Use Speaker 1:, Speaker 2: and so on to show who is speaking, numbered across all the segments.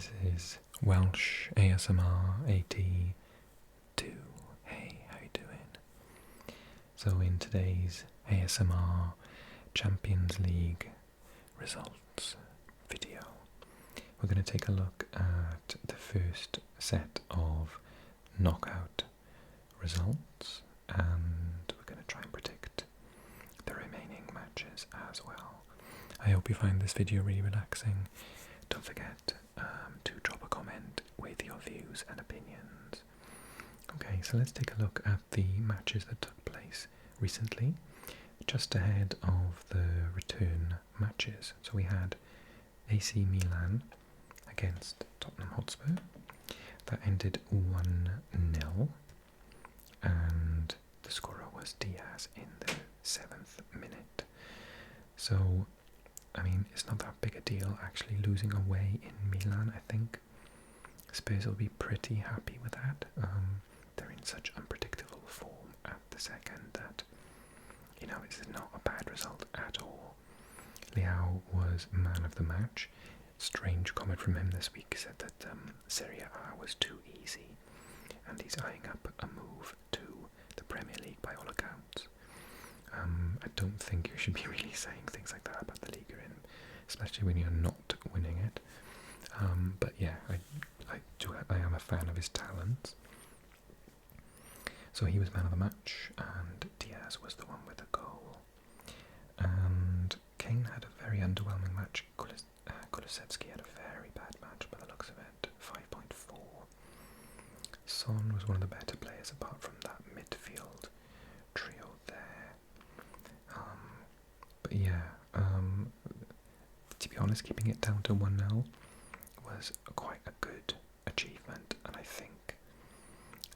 Speaker 1: This is Welsh ASMR 82. Hey, how you doing? So in today's ASMR Champions League results video, we're going to take a look at the first set of knockout results, and we're going to try and predict the remaining matches as well. I hope you find this video really relaxing. Don't forget to drop a comment with your views and opinions. Okay, so let's take a look at the matches that took place recently, just ahead of the return matches. So we had AC Milan against Tottenham Hotspur. That ended 1-0, and the scorer was Diaz in the 7th minute. So I mean, it's not that big a deal actually losing away in Milan. I think Spurs will be pretty happy with that. They're in such unpredictable form at the second that, you know, it's not a bad result at all. Leao was man of the match. Strange comment from him this week. He said that Serie A was too easy, and he's eyeing up a move to the Premier League by all accounts. I don't think you should be really saying things like that about the league you're in, especially when you're not winning it. But yeah, I am a fan of his talents. So he was man of the match, and Diaz was the one with the goal. And Kane had a very underwhelming match. Kulusevski had a very bad match by the looks of it, 5.4. Son was one of the better players apart from that midfield trio there. But yeah, to be honest, keeping it down to 1-0 was quite a good achievement, and I think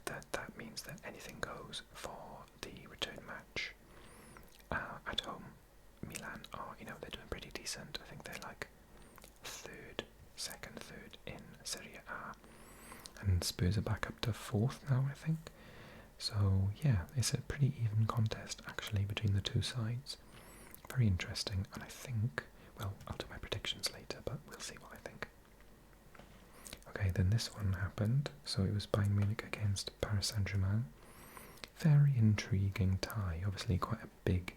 Speaker 1: that means that anything goes for the return match at home. Milan are, they're doing pretty decent. I think they're like second, third in Serie A, and Spurs are back up to 4th now, I think. So yeah, it's a pretty even contest actually between the two sides. Very interesting, and I think, well, I'll do my predictions later, but we'll see what I think. Okay, then this one happened. So it was Bayern Munich against Paris Saint-Germain. Very intriguing tie. Obviously quite a big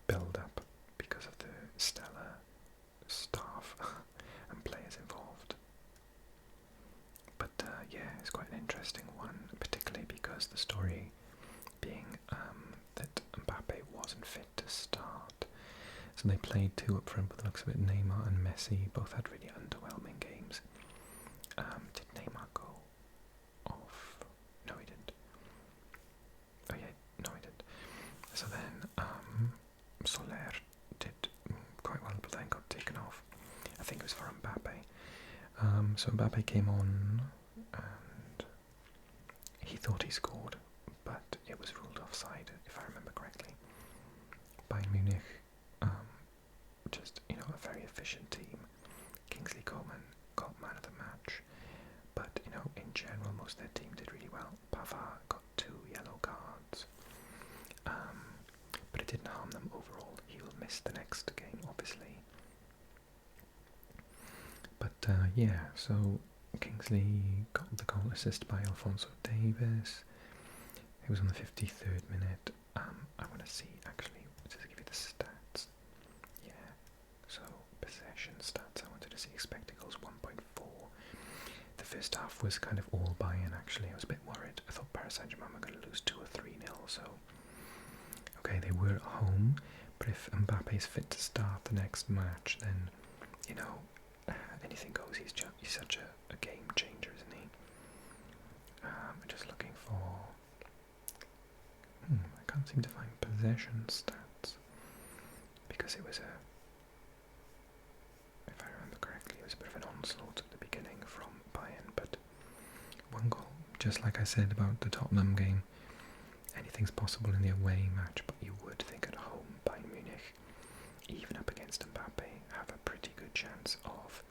Speaker 1: build-up because of the stellar staff and players involved. But yeah, it's quite an interesting one, particularly because the story being that Mbappe wasn't fit to start. So they played two up front, by the looks of it. Neymar and Messi both had really underwhelming games. Did Neymar go off? No, he didn't. Oh yeah, no, he didn't. So then Soler did quite well, but then got taken off. I think it was for Mbappe. So Mbappe came on, and he thought he scored, but it was ruled offside, if I remember correctly. Bayern Munich, just, a very efficient team. Kingsley Coman got man of the match, but, in general, most of their team did really well. Pavard got 2 yellow cards, but it didn't harm them overall. He'll miss the next game, obviously. But, yeah, so Kingsley got the goal assist by Alphonso Davies. It was on the 53rd minute. I want to see, actually, to give you the stats. Yeah, so possession stats. I wanted to see expected goals 1.4. The first half was kind of all Bayern, actually. I was a bit worried. I thought Paris Saint-Germain were going to lose 2 or 3-0, so... Okay, they were at home, but if Mbappe's fit to start the next match, then, anything goes. He's such a game changer, isn't he? I'm just looking for... I can't seem to find possession stats, because it was if I remember correctly, it was a bit of an onslaught at the beginning from Bayern, but 1 goal. Just like I said about the Tottenham game, anything's possible in the away match, but you would think at home Bayern Munich, even up against Mbappe, have a pretty good chance of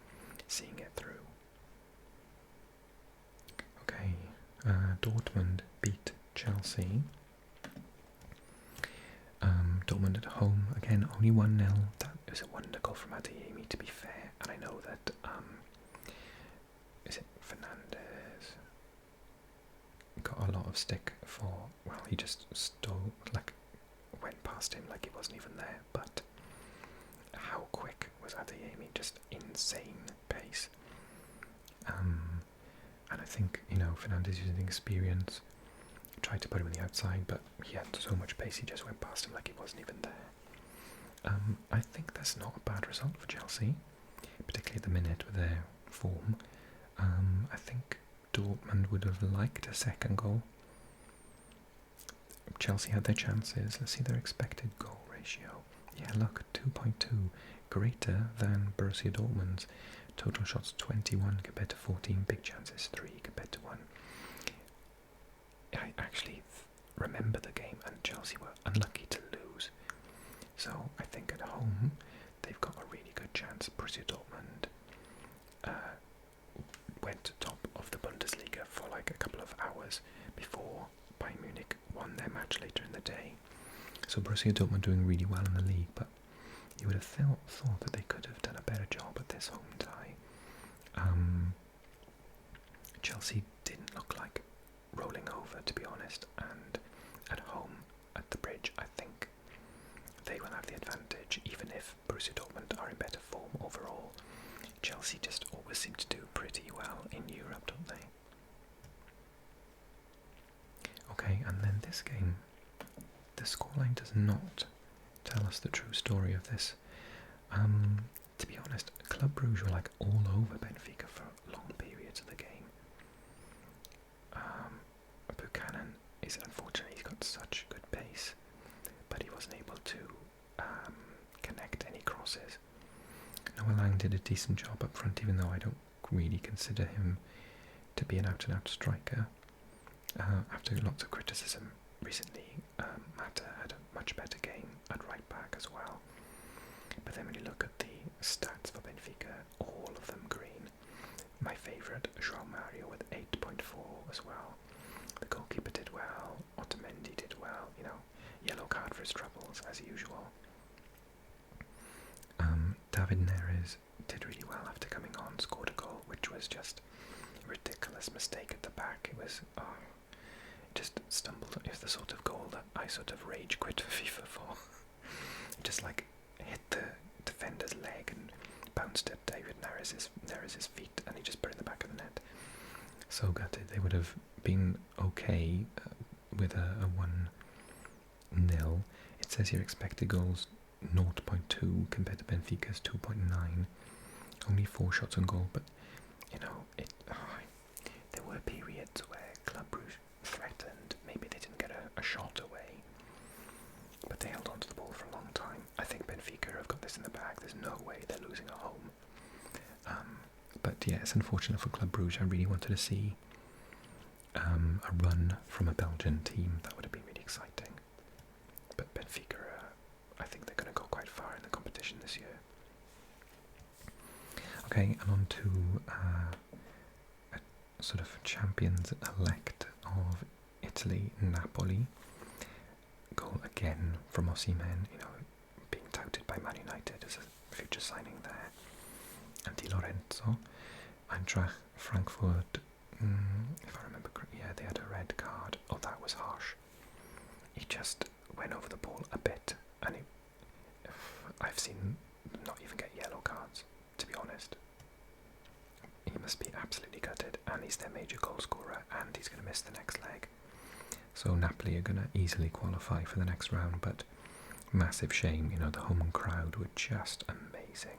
Speaker 1: seeing it through. Okay, Dortmund beat Chelsea. Dortmund at home, again, only 1-0. That was a wonder goal from Adeyemi to be fair, and I know that is it Fernandez got a lot of stick for, well, he just stole, like, went past him like he wasn't even there, but how quick was Adeyemi? Just insane pace. And I think, you know, Fernandez using experience, tried to put him on the outside, but he had so much pace he just went past him like he wasn't even there. I think that's not a bad result for Chelsea, particularly at the minute with their form. I think Dortmund would have liked a second goal. Chelsea had their chances. Let's see their expected goal ratio. Yeah, look, 2.2, greater than Borussia Dortmund's. Total shots 21 compared to 14, big chances 3 compared to 1. I actually remember the game, and Chelsea were unlucky to lose. So I think at home they've got a really good chance. Borussia Dortmund went top of the Bundesliga for like a couple of hours before Bayern Munich won their match later in the day. So Borussia Dortmund doing really well in the league, but you would have thought that they could have done a better job at this home tie. Chelsea didn't look like rolling over, to be honest, and at home at the Bridge, I think they will have the advantage, even if Borussia Dortmund are in better form overall. Chelsea just always seem to do pretty well in Europe, don't they? Okay, and then this game, the scoreline does not tell us the true story of this. To be honest, Club Brugge were like all over Benfica for long periods of the game. Buchanan is, unfortunately, he's got such good pace, but he wasn't able to connect any crosses. Noah Lang did a decent job up front, even though I don't really consider him to be an out-and-out striker. After lots of criticism recently, Mata had a much better game at right back as well. But then when you look at the stats for Benfica, all of them green. My favourite, João Mario, with 8.4 as well. The goalkeeper did well, Otamendi did well, you know, yellow card for his troubles, as usual. David Neres did really well after coming on, scored a goal, which was just a ridiculous mistake at the back. It was, just stumbled. It was the sort of goal that I sort of rage quit for FIFA for. It just like hit the defender's leg and bounced at David Neres' feet, and he just put it in the back of the net. So gutted. They would have been okay with a 1-0. It says here expected goals 0.2 compared to Benfica's 2.9. Only 4 shots on goal, but you know, there were periods where Club Brugge threatened. Maybe they didn't get a shot away, but they held on to the ball for a long time. I think Benfica have got this in the bag. There's no way they're losing at home. But yeah, it's unfortunate for Club Brugge. I really wanted to see a run from a Belgian team. That would have been really exciting. But Benfica, I think they're going to go quite far in the competition this year. Okay, and on to a sort of champions-elect of Italy, Napoli. Goal again from Osimhen, you know, being touted by Man United as a future signing there. And Di Lorenzo, Eintracht Frankfurt, if I remember correctly, yeah, they had a red card. Oh, that was harsh. He just went over the ball a bit, and I've seen not even get yellow cards, to be honest. He must be absolutely gutted, and he's their major goal scorer, and he's going to miss the next leg. So Napoli are going to easily qualify for the next round, but massive shame. You know, the home crowd were just amazing.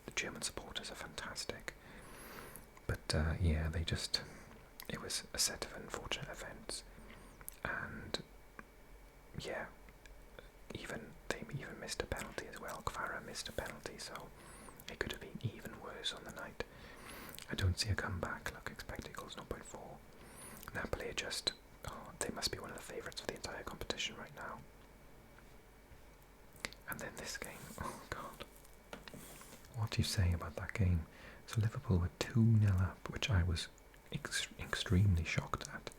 Speaker 1: The German supporters are fantastic. But yeah, it was a set of unfortunate events. And yeah, they even missed a penalty as well. Kvara missed a penalty, so it could have been even worse on the night. I don't see a comeback. Look, expected goals 0.4. Napoli are just, they must be one of the favourites for the entire competition right now. And then this game, oh god. What do you say about that game? So Liverpool were 2-0 up, which I was extremely shocked at.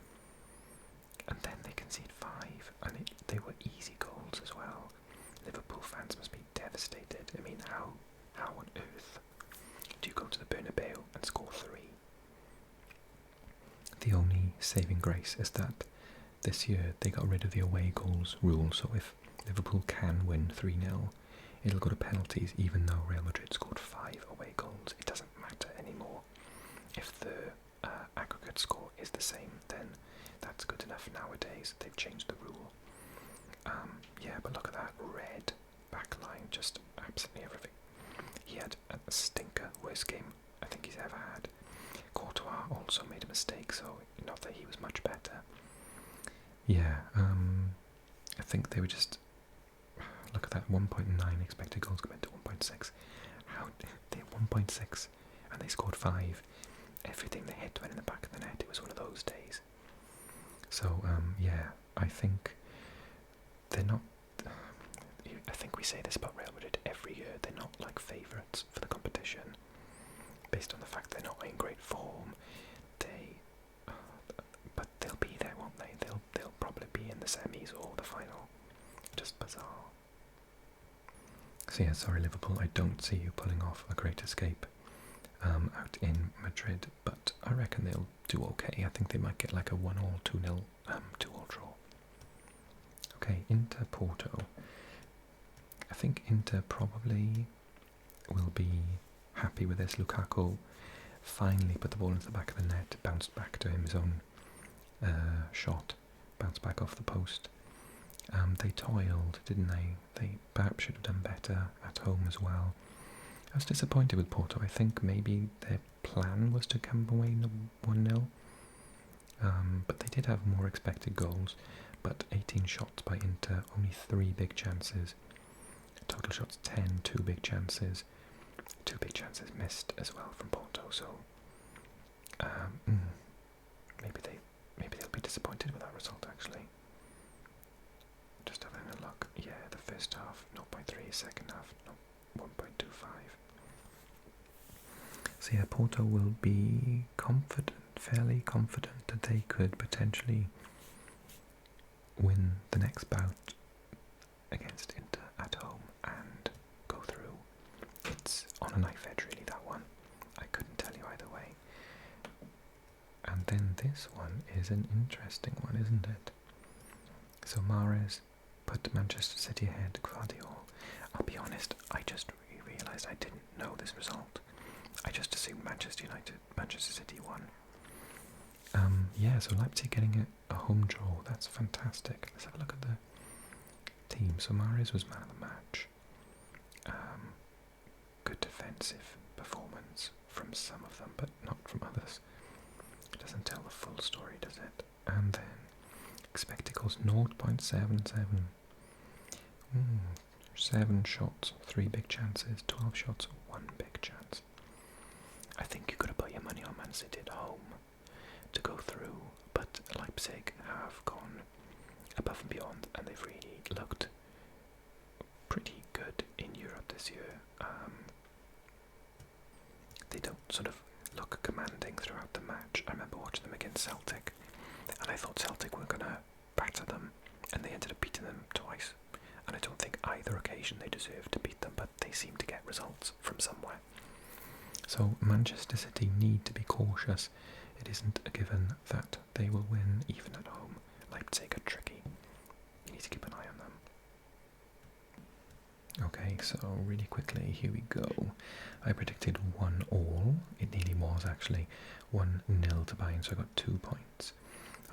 Speaker 1: And then they conceded 5, and they were easy goals as well. Liverpool fans must be devastated. I mean, how How on earth do you go to the Bernabeu and score 3? The only saving grace is that this year they got rid of the away goals rule, so if Liverpool can win 3-0, it'll go to penalties even though Real Madrid scored 5 away goals. It doesn't matter anymore. If the aggregate score is the same, then that's good enough nowadays. They've changed the rule. Yeah, but look at that red backline, just absolutely everything. He had a stinker, worst game I think he's ever had. Courtois also made a mistake, so not that he was much better. Yeah, I think they were just, look at that, 1.9 expected goals compared to 1.6. How they had 1.6 and they scored 5. Everything they hit went in the back of the net. It was one of those days. So yeah, I think they're not. I think we say this about Real Madrid every year. They're not like favourites for the competition, based on the fact they're not in great form. But they'll be there, won't they? They'll probably be in the semis or the final. Just bizarre. So yeah, sorry Liverpool, I don't see you pulling off a great escape out in Madrid, but I reckon they'll do okay. I think they might get like a 1-1, 2-0, 2-2 draw. Okay, Inter Porto. I think Inter probably will be happy with this. Lukaku finally put the ball into the back of the net, bounced back to him, his own shot, bounced back off the post. They toiled, didn't they? They perhaps should have done better at home as well. I was disappointed with Porto. I think maybe their plan was to come away 1-0. But they did have more expected goals. But 18 shots by Inter, only 3 big chances. Total shots 10, 2 big chances. 2 big chances missed as well from Porto. So maybe they'll be disappointed with that result actually. Just having a look. Yeah, the first half 0.3, second half 1.25. So yeah, Porto will be fairly confident that they could potentially win the next bout against Inter at home and go through. It's on a knife edge really, that one. I couldn't tell you either way. And then this one is an interesting one, isn't it? So Mahrez put Manchester City ahead, Guardiola. I'll be honest, I just realised I didn't know this result. I just assumed Manchester City won. Yeah, so Leipzig getting a home draw, that's fantastic. Let's have a look at the team. So Mahrez was man of the match. Good defensive performance from some of them, but not from others. It doesn't tell the full story, does it? And then expected goals 0.77. 7 shots, 3 big chances, 12 shots, 1 big chance. I think you could have put your money on Man City at home to go through, but Leipzig have gone above and beyond, and they've really looked pretty good in Europe this year. They don't sort of look commanding throughout the match. I remember watching them against Celtic, and I thought Celtic were going to batter them, and they ended up beating them twice. And I don't think either occasion they deserved to beat them, but they seem to get results from somewhere. So Manchester City need to be cautious. It isn't a given that they will win even at home. Leipzig are tricky. You need to keep an eye on them. Okay, so really quickly, here we go. I predicted 1-1. It nearly was actually 1-0 to Bayern, so I got 2 points.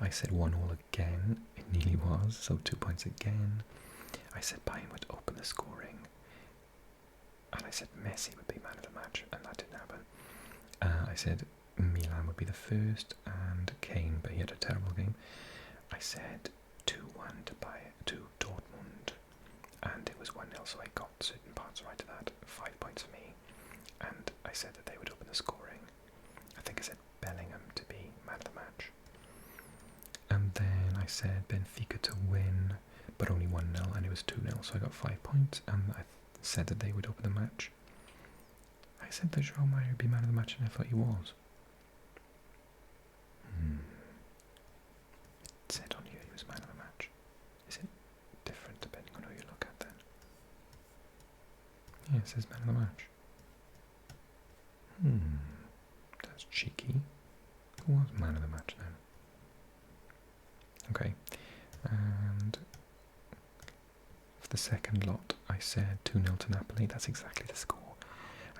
Speaker 1: I said 1-1 again. It nearly was, so 2 points again. I said Bayern would open the scoring, and I said Messi would be man of the match, and that didn't happen. I said Milan would be the first, and Kane, but he had a terrible game. I said 2-1 to Dortmund, and it was 1-0, so I got certain parts right of that. 5 points for me, and I said that they would open the scoring. I think I said Bellingham to be man of the match. And then I said Benfica to win, but only 1-0, and it was 2-0, so I got 5 points, and I said that they would open the match. I said that João Mario would be man of the match, and I thought he was. It said on here he was man of the match. Is it different depending on who you look at then? Yeah, it says man of the match. That's cheeky. Who was man of the match then? Okay, and for the second lot, I said 2-0 to Napoli. That's exactly the score.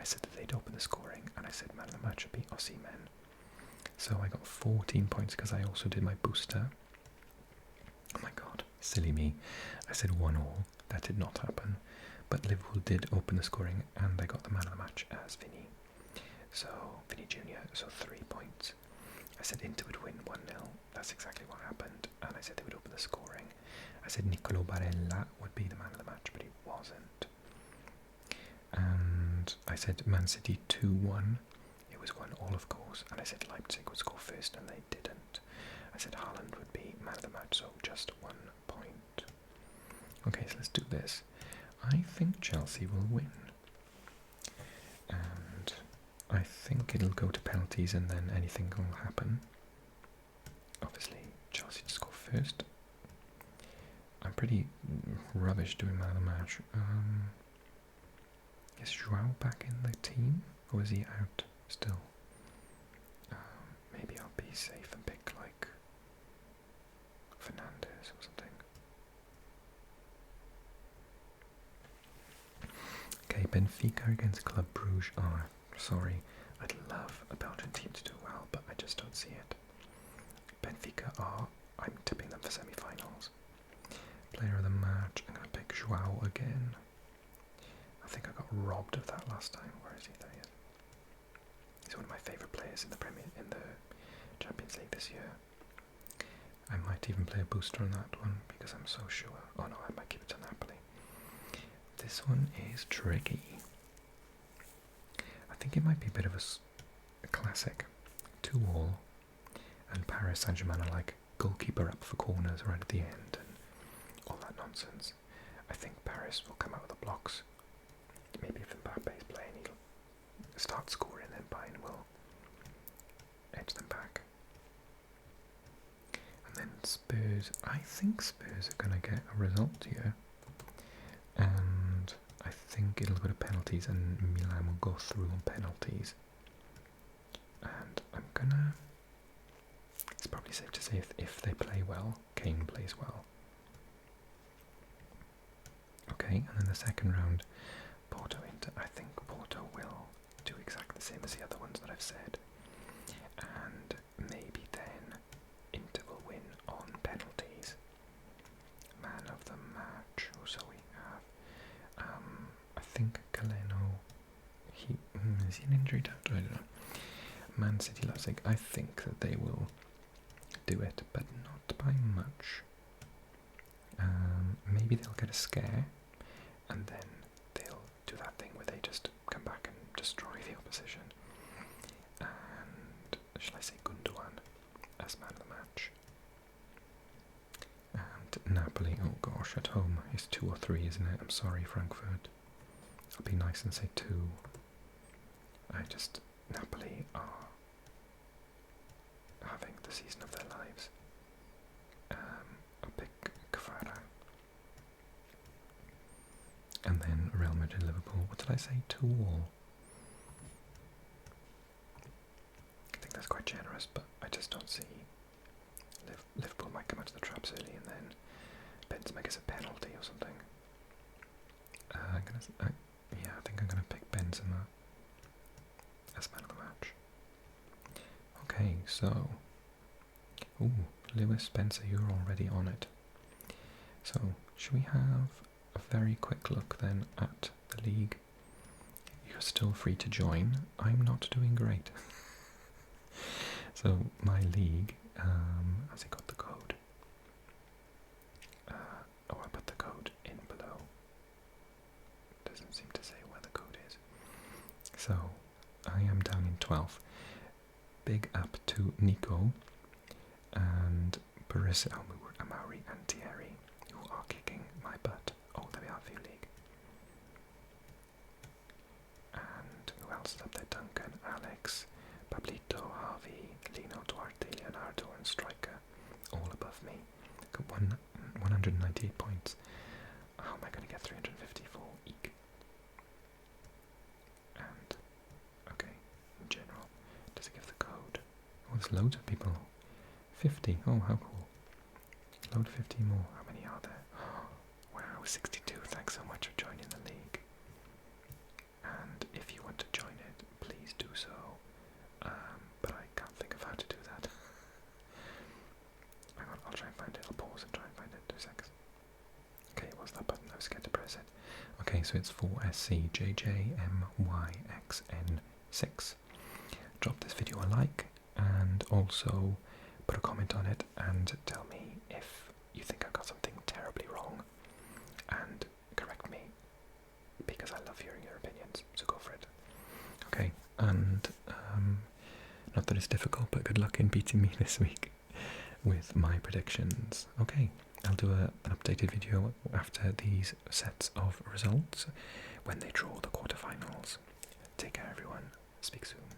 Speaker 1: I said that they'd open the scoring, and I said man of the match would be Osimhen. So I got 14 points because I also did my booster. Oh my god, silly me. I said 1-1. That did not happen. But Liverpool did open the scoring, and I got the man of the match as Vinny. So, Vinny Jr., so 3 points. I said Inter would win 1-0. That's exactly what happened. And I said they would open the scoring. I said Nicolo Barella would be the man of the match, but he wasn't. And I said Man City 2-1. It was 1-1, of course. And I said Leipzig would score first, and they didn't. I said Haaland would be man of the match, so just 1 point. Okay, so let's do this. I think Chelsea will win. And I think it'll go to penalties and then anything will happen. Obviously, Chelsea to score first. I'm pretty rubbish doing man of the match. Is João back in the team? Or is he out still? Maybe I'll be safe and pick like Fernandes or something. Okay, Benfica against Club Brugge. Oh, sorry. I'd love a Belgian team to do well, but I just don't see it. Benfica are, I'm tipping them for semi-finals. Player of the match, I'm going to pick João again. I think I got robbed of that last time. Where is he? There he is. He's one of my favourite players in the Champions League this year. I might even play a booster on that one because I'm so sure. Oh no, I might keep it to Napoli. This one is tricky. I think it might be a bit of a classic. 2-2, and Paris Saint-Germain are like goalkeeper up for corners right at the end and all that nonsense. I think Paris will come out with the blocks. Maybe if Mbappe's playing, he'll start scoring, then Bayern will edge them back. And then Spurs, I think Spurs are going to get a result here. And I think it'll go to penalties and Milan will go through on penalties. And I'm gonna... It's probably safe to say if they play well, Kane plays well. Okay, and then the second round, Porto Inter. I think Porto will do exactly the same as the other ones that I've said. And maybe then Inter will win on penalties. Man of the match, so we have, I think Galeno, is he an injury out? I don't know. Man City Leipzig, I think that they will do it, but not by much. Maybe they'll get a scare, and then they'll do that thing where they just come back and destroy the opposition. And shall I say Gundogan as man of the match? And Napoli, oh gosh, at home is 2 or 3, isn't it? I'm sorry, Frankfurt. I'll be nice and say 2. Napoli are having the season of their lives. I'll pick Kvara. And then Real Madrid, Liverpool. What did I say? 2-2. I think that's quite generous, but I just don't see. Liverpool might come out of the traps early, and then Benzema gets a penalty or something. I think I'm gonna pick Benzema as man of the match. Okay, so, Lewis Spencer, you're already on it. So, should we have a very quick look then at the league? You're still free to join. I'm not doing great. So, my league, has it got the code? I put the code in below. Doesn't seem to say where the code is. So, I am down in 12th. Big up to Nico and Barissa Amari and Thierry, who are kicking my butt. Oh, there we are, View League. And who else is up there? Duncan, Alex, Pablito, Harvey, Lino, Duarte, Leonardo, and Striker, all above me. Got 198 points. How am I going to get 354? Eek. And, okay, in general, does it give the there's loads of people. 50. Oh, how cool. Load 50 more. How many are there? Wow, 62. Thanks so much for joining the league. And if you want to join it, please do so. But I can't think of how to do that. Hang on, I'll try and find it. I'll pause and try and find it. 2 seconds. Okay, what's that button? I was scared to press it. Okay, so it's 4SCJJMYXN6. Drop this video a like and also put a comment on it and tell me if you think I got something terribly wrong and correct me, because I love hearing your opinions, so go for it. Okay, and not that it's difficult, but good luck in beating me this week with my predictions. Okay, I'll do an updated video after these sets of results when they draw the quarterfinals. Take care everyone, speak soon.